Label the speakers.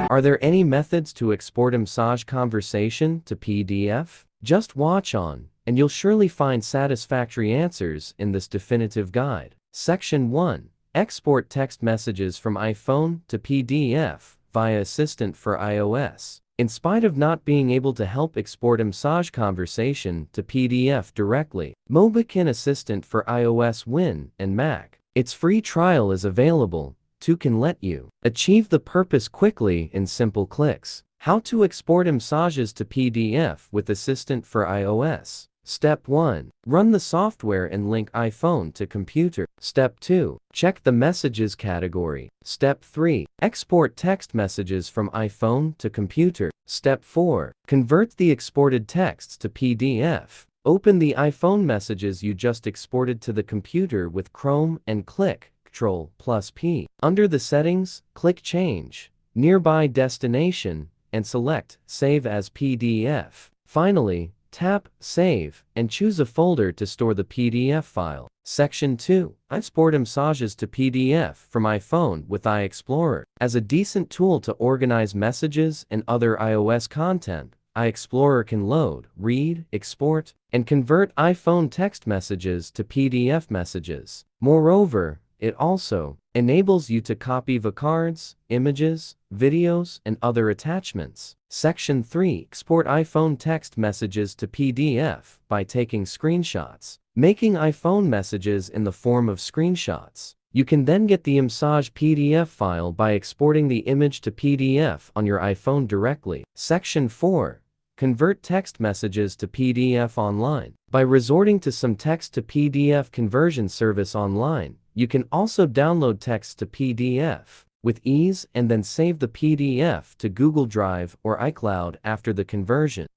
Speaker 1: Are there any methods to export iMessage conversation to PDF? Just watch on, and you'll surely find satisfactory answers in this definitive guide. Section 1. Export text messages from iPhone to PDF via Assistant for iOS. In spite of not being able to help export iMessage conversation to PDF directly, Mobikin Assistant for iOS Win and Mac. Its free trial is available, too can let you achieve the purpose quickly in simple clicks. How to export iMessages to PDF with Assistant for iOS. Step 1. Run the software and link iPhone to computer. Step 2. Check the Messages category. Step 3. Export text messages from iPhone to computer. Step 4. Convert the exported texts to PDF. Open the iPhone messages you just exported to the computer with Chrome and click Ctrl+P. Under the settings, click Change, Nearby Destination, and select Save as PDF. Finally, tap Save and choose a folder to store the PDF file. Section 2. Export iMessages to PDF from iPhone with iExplorer. As a decent tool to organize messages and other iOS content, iExplorer can load, read, export, and convert iPhone text messages to PDF messages. Moreover, it also enables you to copy the cards, images, videos, and other attachments. Section 3. Export iPhone text messages to PDF by taking screenshots. Making iPhone messages in the form of screenshots. You can then get the iMessage PDF file by exporting the image to PDF on your iPhone directly. Section 4. Convert text messages to PDF online. By resorting to some text to PDF conversion service online, you can also download text to PDF with ease and then save the PDF to Google Drive or iCloud after the conversion.